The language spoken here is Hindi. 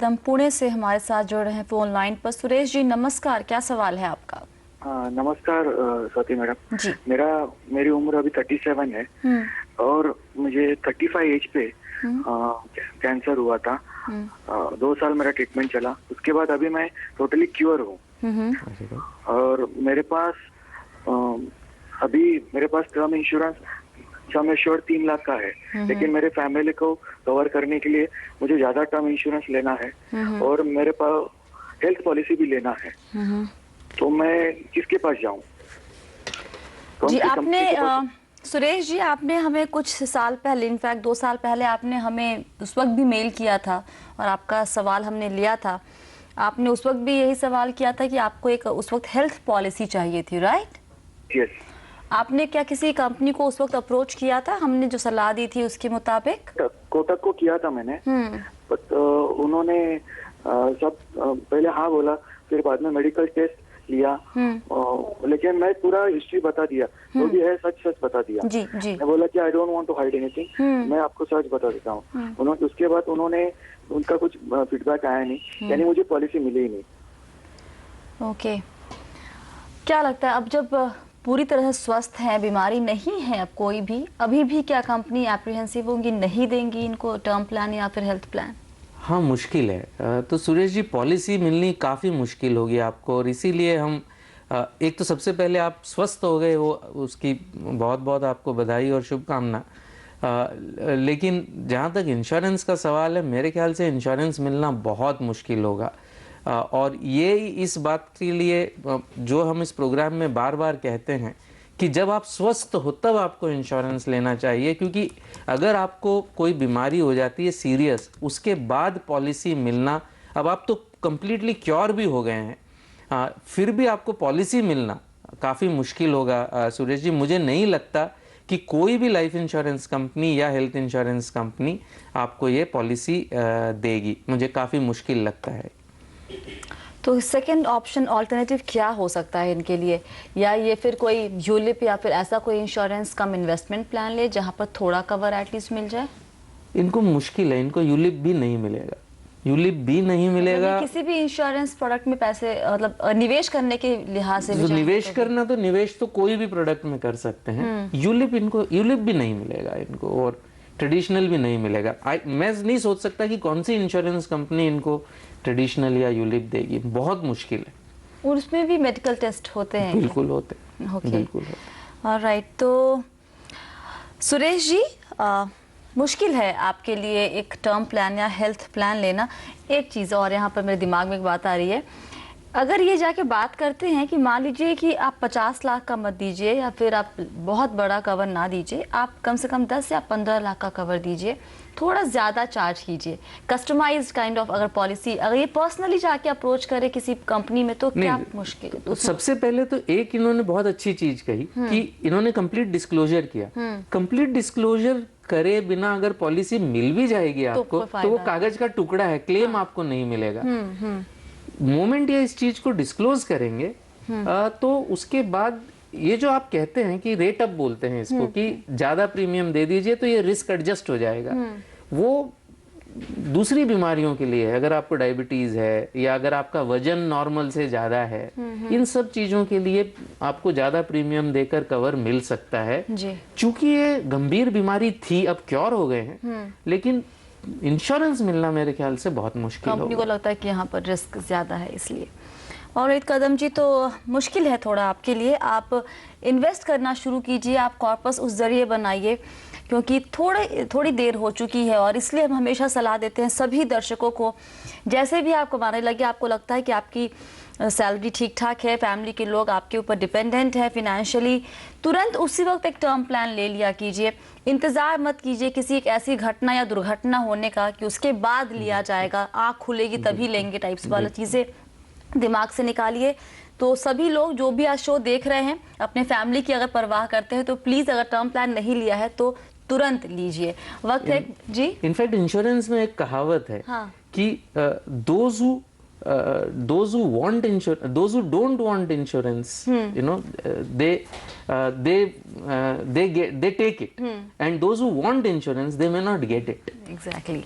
एकदम पुणे से हमारे साथ जुड़ रहे हैं फोन लाइन पर। सुरेश जी नमस्कार, क्या सवाल है आपका? नमस्कार स्वाति मैडम जी। मेरी उम्र अभी 37 है और मुझे 35 एज पे कैंसर हुआ था। 2 साल मेरा ट्रीटमेंट चला, उसके बाद अभी मैं टोटली क्योर हूँ। और मेरे पास term insurance sum assured 3 lakh का है, लेकिन मेरे फैमिली को कवर करने के लिए मुझे ज्यादा टर्म इंश्योरेंस लेना है और मेरे पास हेल्थ पॉलिसी भी लेना है। तो मैं किसके पास जाऊं? जी आपने सुरेश जी आपने हमें कुछ साल पहले, इनफैक्ट 2 साल पहले आपने हमें उस वक्त भी मेल किया था और आपका सवाल हमने लिया था। आपने उस वक्त भी यही सवाल किया था कि आपको एक उस वक्त हेल्थ पॉलिसी चाहिए थी, राइट? यस। आपने क्या किसी कंपनी को उस वक्त अप्रोच किया था? हमने जो सलाह दी थी उसके मुताबिक कोटक को किया था मैंने, बट उन्होंने सब पहले हाँ बोला, फिर बाद में मेडिकल टेस्ट लिया, लेकिन मैं पूरा हिस्ट्री बता दिया, जो भी है सच बता दिया। जी, जी। मैं बोला कि I don't want to hide anything, मैं आपको सच बता देता हूँ। उन्होंने उसके बाद उनका कुछ फीडबैक आया नहीं, यानी मुझे पॉलिसी मिली ही नहीं। ओके, क्या लगता है अब जब पूरी तरह स्वस्थ है, बीमारी नहीं है अब कोई भी, अभी भी क्या कंपनी एप्रीहेंसिव होंगी, नहीं देंगी इनको टर्म प्लान या फिर हेल्थ प्लान? हाँ, मुश्किल है। तो सुरेश जी पॉलिसी मिलनी काफ़ी मुश्किल होगी आपको, और इसीलिए हम एक तो सबसे पहले आप स्वस्थ हो गए हो, उसकी बहुत बहुत आपको बधाई और शुभकामना। लेकिन जहाँ तक इंश्योरेंस का सवाल है, मेरे ख्याल से इंश्योरेंस मिलना बहुत मुश्किल होगा। और ये इस बात के लिए जो हम इस प्रोग्राम में बार बार कहते हैं कि जब आप स्वस्थ हो तब आपको इंश्योरेंस लेना चाहिए, क्योंकि अगर आपको कोई बीमारी हो जाती है सीरियस, उसके बाद पॉलिसी मिलना, अब आप तो कंप्लीटली क्योर भी हो गए हैं, फिर भी आपको पॉलिसी मिलना काफ़ी मुश्किल होगा। सुरेश जी, मुझे नहीं लगता कि कोई भी लाइफ इंश्योरेंस कंपनी या हेल्थ इंश्योरेंस कंपनी आपको ये पॉलिसी देगी, मुझे काफ़ी मुश्किल लगता है। तो सेकंड ऑप्शन ऑल्टरनेटिव क्या हो सकता है इनके लिए? या ये फिर कोई यूलिप या फिर ऐसा कोई इंश्योरेंस कम इन्वेस्टमेंट प्लान ले जहां पर थोड़ा कवर एटलीस्ट मिल जाए? इनको मुश्किल है, इनको यूलिप भी नहीं मिलेगा, यूलिप भी नहीं मिलेगा। किसी भी इंश्योरेंस प्रोडक्ट में पैसे मतलब निवेश करने के लिहाज से तो निवेश करना, तो निवेश तो कोई भी प्रोडक्ट में कर सकते हैं। यूलिप भी नहीं मिलेगा इनको, और ट्रेडिशनल भी नहीं मिलेगा। मैं नहीं सोच सकता कि कौन सी इंश्योरेंस कंपनी इनको ट्रेडिशनल या यूलिप देगी, बहुत मुश्किल है। और उसमें भी मेडिकल टेस्ट होते हैं? बिल्कुल होते हैं, बिल्कुल होते। ऑलराइट, तो सुरेश जी मुश्किल है आपके लिए एक टर्म प्लान या हेल्थ प्लान लेना। एक चीज़ और यहाँ पर मेरे दिमाग में एक बात आ रही है, अगर ये जाके बात करते हैं कि मान लीजिए कि आप 50 लाख का मत दीजिए या फिर आप बहुत बड़ा कवर ना दीजिए, आप कम से कम 10 या 15 लाख का कवर दीजिए, थोड़ा ज़्यादा चार्ज कीजिए, कस्टमाइज्ड काइंड ऑफ अगर पॉलिसी, अगर ये पर्सनली जाके अप्रोच करे किसी कंपनी में, तो क्या मुश्किल है? तो सबसे पहले तो एक इन्होंने बहुत अच्छी चीज कही कि इन्होंने कंप्लीट डिस्क्लोजर किया। कंप्लीट डिस्क्लोजर करे बिना अगर पॉलिसी मिल भी जाएगी आपको, तो वो कागज का टुकड़ा है, क्लेम आपको नहीं मिलेगा। मोमेंट ये इस चीज को डिस्क्लोज करेंगे तो उसके बाद ये जो आप कहते हैं कि रेट अप बोलते हैं इसको, कि ज्यादा प्रीमियम दे दीजिए तो ये रिस्क एडजस्ट हो जाएगा, वो दूसरी बीमारियों के लिए है। अगर आपको डायबिटीज है या अगर आपका वजन नॉर्मल से ज्यादा है, इन सब चीजों के लिए आपको ज्यादा प्रीमियम देकर कवर मिल सकता है। चूंकि ये गंभीर बीमारी थी, अब क्योर हो गए हैं, लेकिन इंश्योरेंस मिलना मेरे ख्याल से बहुत मुश्किल कंपनी को लगता है कि यहाँ पर रिस्क ज्यादा है, इसलिए। और एक कदम जी, तो मुश्किल है थोड़ा आपके लिए, आप इन्वेस्ट करना शुरू कीजिए, आप कॉर्पस उस जरिए बनाइए, क्योंकि थोड़ी देर हो चुकी है। और इसलिए हम हमेशा सलाह देते हैं सभी दर्शकों को, जैसे भी आप कमाने लगे, आपको लगता है कि आपकी सैलरी ठीक ठाक है, फैमिली के लोग आपके ऊपर डिपेंडेंट है फिनेंशियली, तुरंत उसी वक्त एक टर्म प्लान ले लिया कीजिए। इंतज़ार मत कीजिए किसी एक ऐसी घटना या दुर्घटना होने का कि उसके बाद लिया जाएगा, आँख खुलेगी तभी लेंगे टाइप्स वाला चीज़ें दिमाग से निकालिए। तो सभी लोग जो भी आज शो देख रहे हैं, अपने फैमिली की अगर परवाह करते हैं तो प्लीज़ अगर टर्म प्लान नहीं लिया है तो तुरंत लीजिए, वक्त है जी। इनफैक्ट इंश्योरेंस में एक कहावत है कि those who want insurance, those who don't want insurance, you know, they take it, and those who want insurance, they may not get it. Exactly.